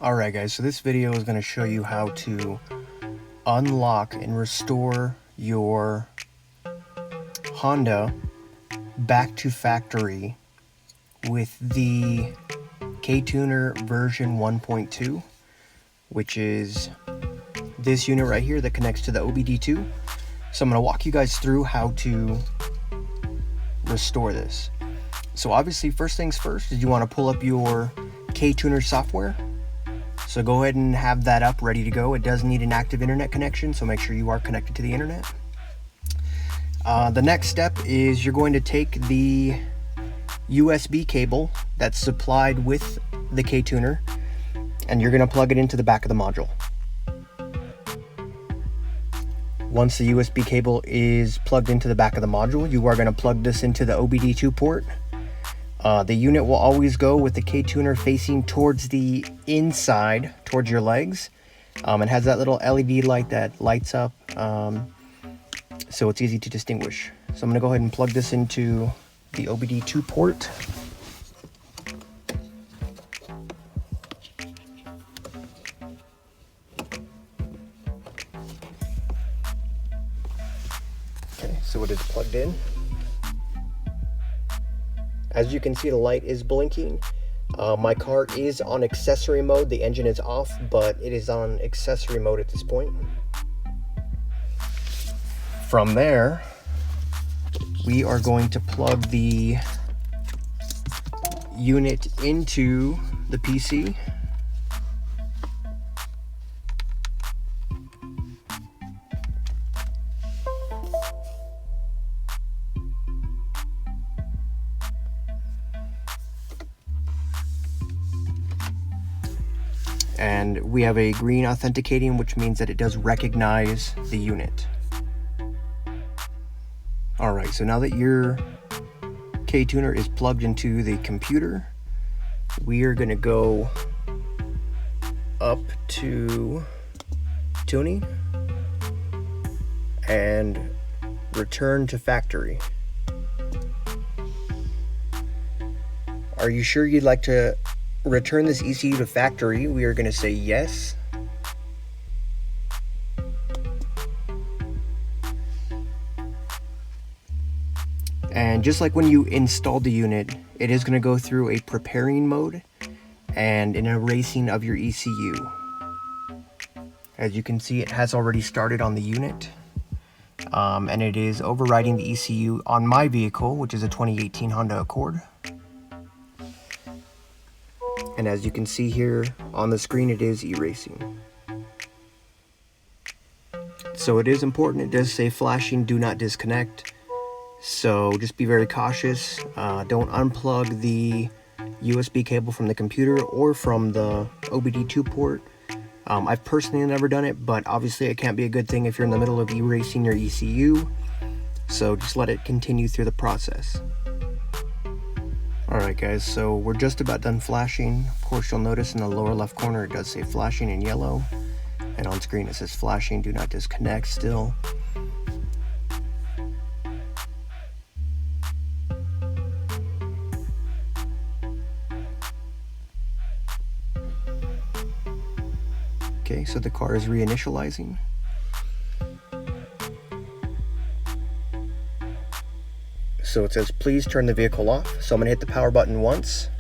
Alright guys, so this video is going to show you how to unlock and restore your Honda back to factory with the Ktuner version 1.2, which is this unit right here that connects to the OBD2. So I'm going to walk you guys through how to restore this. So obviously, first things first is you want to pull up your Ktuner software. So go ahead and have that up, ready to go. It does need an active internet connection, so make sure you are connected to the internet. The next step is you're going to take the USB cable that's supplied with the Ktuner, and you're going to plug it into the back of the module. Once the USB cable is plugged into the back of the module, you are going to plug this into the OBD2 port. The unit will always go with the Ktuner facing towards the inside, towards your legs. It has that little LED light that lights up, so it's easy to distinguish. So I'm going to go ahead and plug this into the OBD2 port. Okay, so it is plugged in. As you can see, the light is blinking. My car is on accessory mode. The engine is off, but it is on accessory mode at this point. From there, we are going to plug the unit into the PC. And we have a green authenticating, which means that it does recognize the unit. Alright, so now that your Ktuner is plugged into the computer, we are going to go up to tuning and return to factory. Are you sure you'd like to return this ECU to factory? We are going to say yes. And just like when you installed the unit, it is going to go through a preparing mode and an erasing of your ECU. As you can see, it has already started on the unit, and it is overriding the ECU on my vehicle, which is a 2018 Honda Accord. And as you can see here on the screen, it is erasing. So it is important. It does say flashing, do not disconnect. So just be very cautious. Don't unplug the USB cable from the computer or from the OBD2 port. I've personally never done it, but obviously it can't be a good thing if you're in the middle of erasing your ECU. So just let it continue through the process. Alright guys, so we're just about done flashing. Of course, you'll notice in the lower left corner it does say flashing in yellow, and on screen it says flashing, do not disconnect still. Okay, so the car is reinitializing. So it says, please turn the vehicle off. So I'm going to hit the power button once,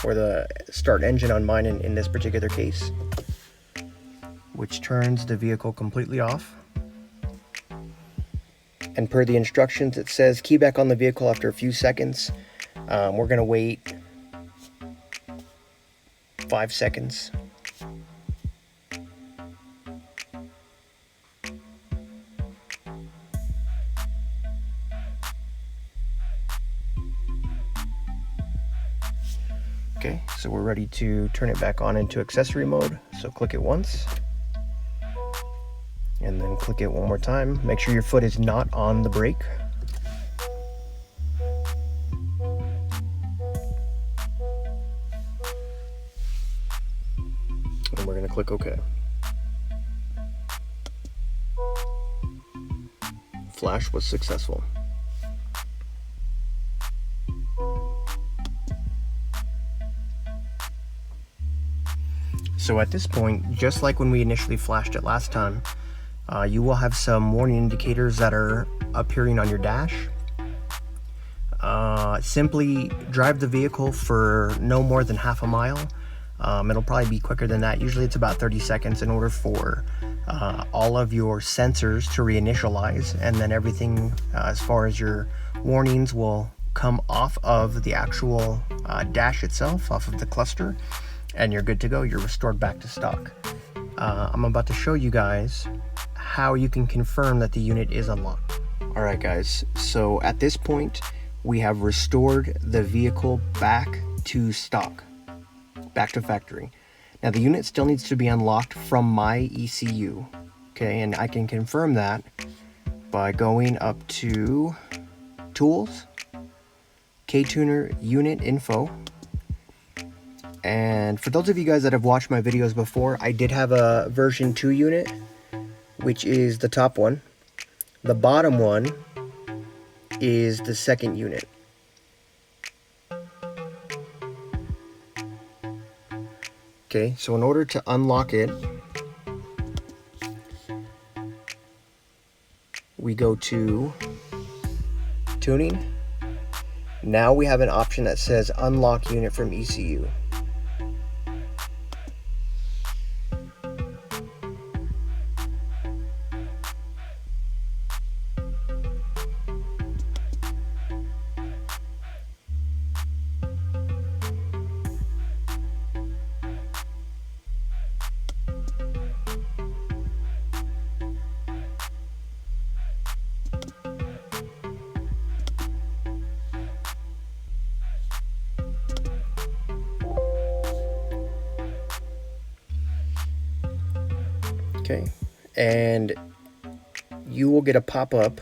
or the start engine on mine in this particular case, which turns the vehicle completely off. And per the instructions, it says key back on the vehicle after a few seconds. We're going to wait 5 seconds. Okay, so we're ready to turn it back on into accessory mode. So click it once, and then click it one more time. Make sure your foot is not on the brake. And we're going to click OK. Flash was successful. So at this point, just like when we initially flashed it last time, you will have some warning indicators that are appearing on your dash. Simply drive the vehicle for no more than half a mile. It'll probably be quicker than that. Usually it's about 30 seconds in order for all of your sensors to reinitialize, and then everything as far as your warnings will come off of the actual dash itself, off of the cluster, and you're good to go. You're restored back to stock. I'm about to show you guys how you can confirm that the unit is unlocked. Alright guys, so at this point we have restored the vehicle back to stock, back to factory. Now the unit still needs to be unlocked from my ECU, okay, and I can confirm that by going up to Tools, Ktuner Unit Info. And for those of you guys that have watched my videos before, I did have a version 2 unit, which is the top one. The bottom one is the second unit. Okay, so in order to unlock it, we go to Tuning. Now we have an option that says Unlock Unit from ECU. Okay, and you will get a pop-up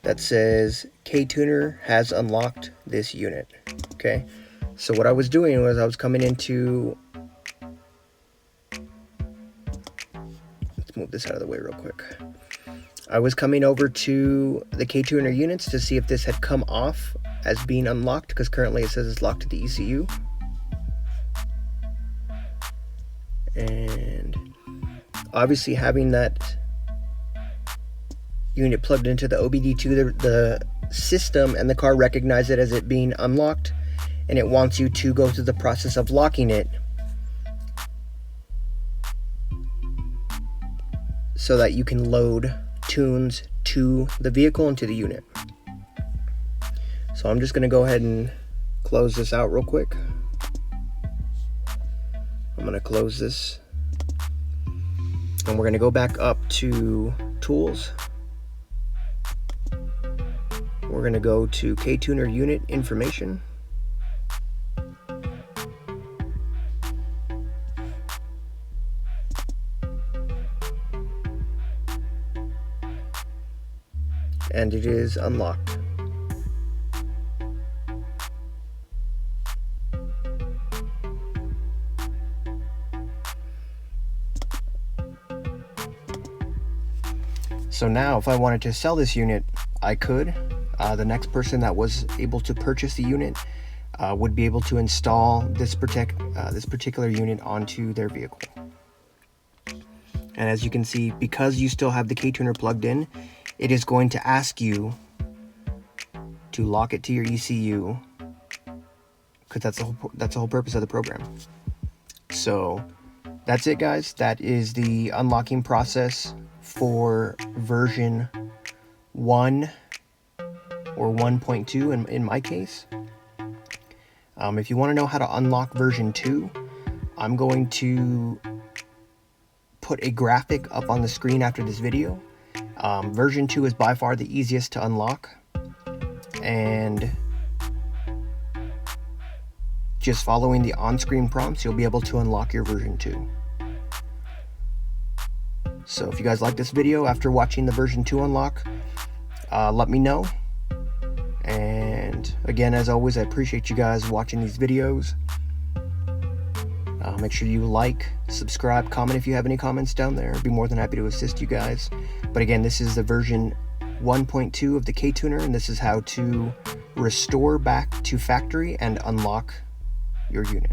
that says Ktuner has unlocked this unit. Okay, so what I was doing was I was coming into, let's move this out of the way real quick. I was coming over to the Ktuner units to see if this had come off as being unlocked, because currently it says it's locked to the ECU. And obviously having that unit plugged into the OBD2, the system and the car recognize it as it being unlocked, and it wants you to go through the process of locking it so that you can load tunes to the vehicle and to the unit. So I'm just going to go ahead and close this out real quick. I'm going to close this, and we're going to go back up to Tools. We're going to go to Ktuner Unit Information. And it is unlocked. So now if I wanted to sell this unit, I could. The next person that was able to purchase the unit would be able to install this particular unit onto their vehicle. And as you can see, because you still have the Ktuner plugged in, it is going to ask you to lock it to your ECU, because that's the whole purpose of the program. So that's it, guys. That is the unlocking process for version 1 or 1.2 in my case. If you want to know how to unlock version 2, I'm going to put a graphic up on the screen after this video. Version 2 is by far the easiest to unlock, and just following the on-screen prompts, you'll be able to unlock your version 2. So if you guys like this video after watching the version 2 unlock, let me know. And again, as always, I appreciate you guys watching these videos. Make sure you like, subscribe, comment if you have any comments down there. I'd be more than happy to assist you guys. But again, this is the version 1.2 of the Ktuner, and this is how to restore back to factory and unlock your unit.